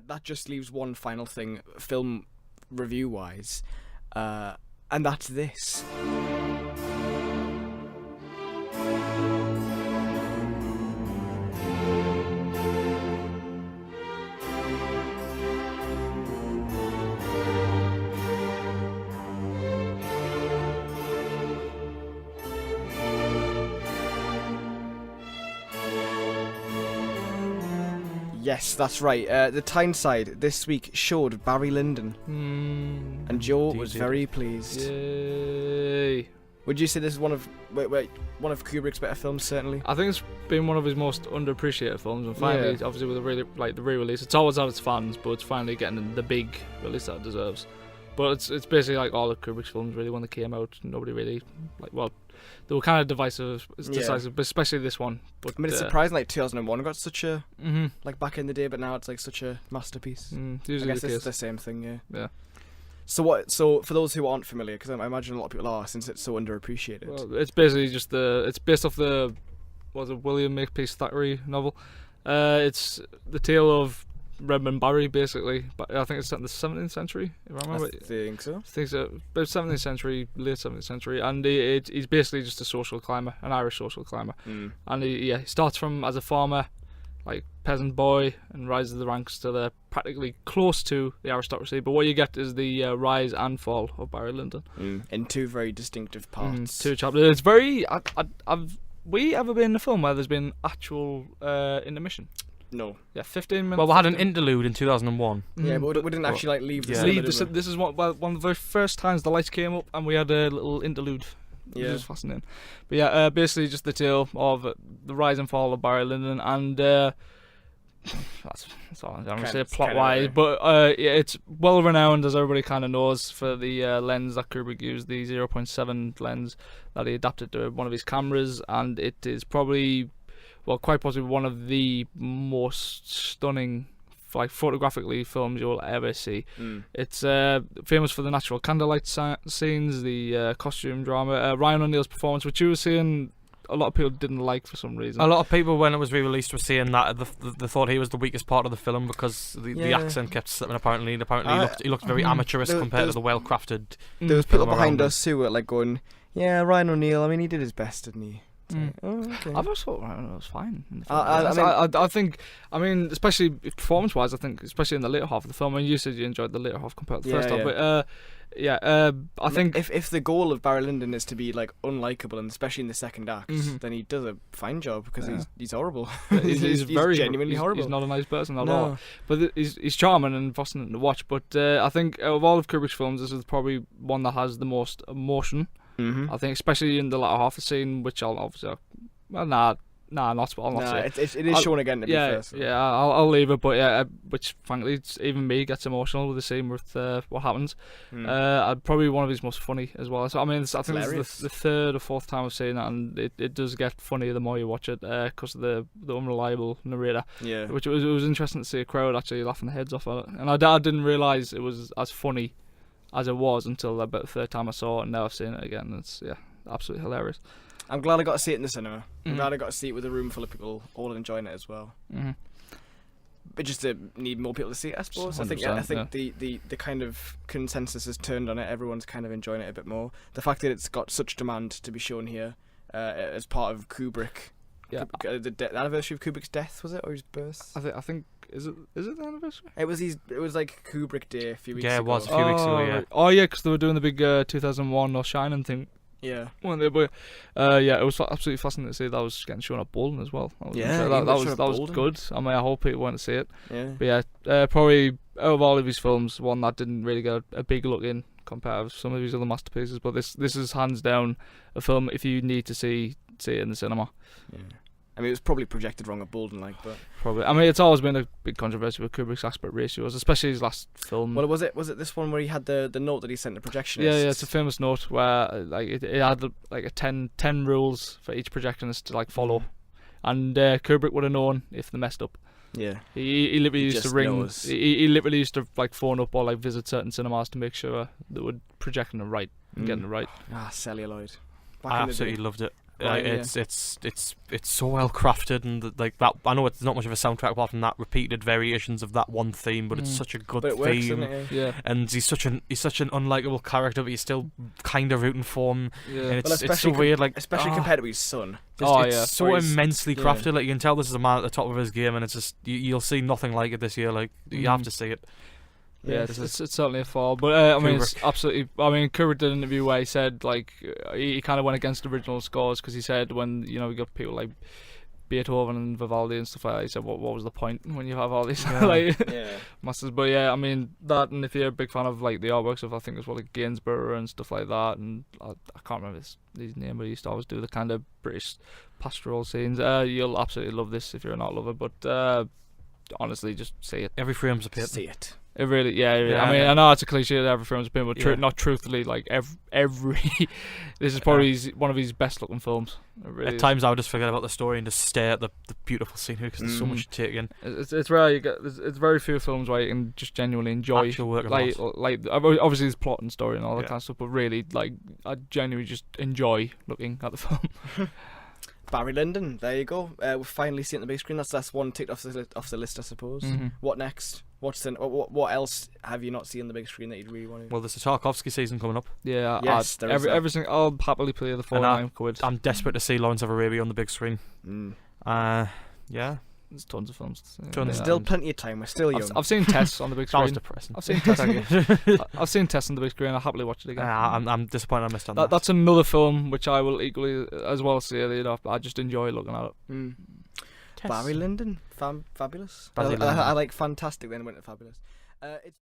that just leaves one final thing, film review-wise, and that's this. Yes, that's right. The Tyneside this week showed Barry Lyndon, and Joe was very pleased. Yay! Would you say this is one of Kubrick's better films? Certainly. I think it's been one of his most underappreciated films, and finally, obviously, with the re-release, it's always had its fans, but it's finally getting the big release that it deserves. But it's basically like all of Kubrick's films, really. When they came out, nobody really they were kind of decisive, but especially this one. But I mean, it's surprising, like 2001 got such a like back in the day, but now it's like such a masterpiece. I guess it's the same thing, yeah. So for those who aren't familiar, because I imagine a lot of people are, since it's so underappreciated. Well, it's basically just it's based off the William Makepeace Thackeray novel. It's the tale of Redmond Barry, basically, but I think it's set in the 17th century, if I remember. I think so. I think so. But 17th century, late 17th century, and he's basically just a social climber, an Irish social climber. And he starts from as a farmer, like peasant boy, and rises the ranks to the practically close to the aristocracy. But what you get is the rise and fall of Barry Lyndon in two very distinctive parts. Two chapters. It's very. Have we ever been in a film where there's been actual intermission? No. Yeah, 15 minutes. Well, we had an interlude in 2001. Yeah, but we didn't actually leave the cinema. This is one of the very first times the lights came up and we had a little interlude, which is fascinating. But yeah, basically just the tale of the rise and fall of Barry Lyndon, and that's all I'm going to say plot-wise. But it's well renowned, as everybody kind of knows, for the lens that Kubrick used, the 0.7 lens that he adapted to one of his cameras, and it is probably, quite possibly one of the most stunning, photographically, films you'll ever see. It's famous for the natural candlelight scenes, the costume drama, Ryan O'Neill's performance, which you were saying a lot of people didn't like for some reason. A lot of people, when it was re-released, were saying that they thought he was the weakest part of the film because the accent kept slipping. Apparently he looked very amateurish compared to the well-crafted. There was people behind us who were like going, "Yeah, Ryan O'Neill. I mean, he did his best, didn't he?" Okay. I've always thought Ryan was fine. I think, especially performance-wise, I think, especially in the later half of the film, and you said you enjoyed the later half compared to the first half, but I think if the goal of Barry Lyndon is to be like unlikable, and especially in the second act, then he does a fine job because he's horrible. he's very genuinely horrible. He's not a nice person at all. But he's charming and fascinating to watch. But I think of all of Kubrick's films, this is probably one that has the most emotion. I think, especially in the latter half of the scene, which I'll obviously, not say. It is shown again to be fair. So. Yeah, I'll leave it, but which frankly, even me gets emotional with the scene with what happens. Probably one of his most funny as well. So I think it's the third or fourth time I've seen it, and it does get funnier the more you watch it because of the unreliable narrator. Yeah, which it was interesting to see a crowd actually laughing their heads off at it, and I didn't realise it was as funny as it was until about the third time I saw it, and now I've seen it again. It's absolutely hilarious. I'm glad I got to see it in the cinema. I'm glad I got to see it with a room full of people all enjoying it as well. But just to need more people to see it, I suppose. I think the kind of consensus has turned on it. Everyone's kind of enjoying it a bit more. The fact that it's got such demand to be shown here as part of Kubrick. Yeah. The anniversary of Kubrick's death, was it, or his birth? I think is it the anniversary? It was like Kubrick Day a few weeks ago. Yeah, it was a few weeks ago. Yeah. Right. Oh yeah, because they were doing the big 2001 or Shining thing. Yeah. It was absolutely fascinating to see that was getting shown at Bolton as well. That was good. I hope people went to see it. Yeah. But yeah, probably out of all of his films, one that didn't really get a big look in compared to some of his other masterpieces. But this is hands down a film if you need to see it in the cinema. Yeah. I mean, it was probably projected wrong at Bolton, but probably. I mean, it's always been a big controversy with Kubrick's aspect ratios, especially his last film. Well, was it this one where he had the note that he sent to projectionists? Yeah, it's a famous note where it had like a 10 rules for each projectionist to follow, and Kubrick would have known if they messed up. Yeah, he literally used to ring. He literally used to phone up or visit certain cinemas to make sure they were projecting it right and getting it right. Celluloid. I absolutely loved it. It's so well crafted, and like that. I know it's not much of a soundtrack apart from that repeated variations of that one theme, but it's such a good theme. Works, doesn't it? Yeah. And he's such an unlikable character, but you're still kind of rooting for him. Yeah. And it's so weird, like especially compared to his son. It's so immensely crafted. Like you can tell this is a man at the top of his game, and it's just you'll see nothing like it this year. Like you have to see it. Yeah, it's certainly a fall, but I mean, it's absolutely. I mean, Kubrick did an interview where he said like he kind of went against original scores because he said when we got people like Beethoven and Vivaldi and stuff like that, he said what was the point when you have all these masters? But yeah, I mean that, and if you're a big fan of like the artworks of I think it was like Gainsborough and stuff like that, and I can't remember his name, but he used to always do the kind of British pastoral scenes. You'll absolutely love this if you're an art lover, but honestly, just see it. Every frame's a painting. See it. It really, yeah. I mean, I know it's a cliche that every film's been, but not truthfully, like every this is probably one of his best looking films. Really At times, I would just forget about the story and just stare at the beautiful scenery because there's so much to take in. It's rare. It's very few films where you can just genuinely enjoy actual work of art. Like obviously there's plot and story and all that kind of stuff, but really, like I genuinely just enjoy looking at the film. Barry Lyndon, there you go. We've finally seen it on the big screen. That's one ticked off the list, I suppose. Mm-hmm. What next? What else have you not seen on the big screen that you'd really want to? Well, there's a Tarkovsky season coming up. Yeah, yes, everything. I'll happily play the £49. I'm desperate to see Lawrence of Arabia on the big screen. Yeah. There's tons of films. There's still plenty of time. We're still young. I've seen Tess on the big screen. That was depressing. I've seen Tess on the big screen. I'll happily watch it again. I'm disappointed I missed on that. That's another film which I will equally as well see. I just enjoy looking at it. Barry Lyndon, fabulous. I like fantastic. Then went to fabulous. It's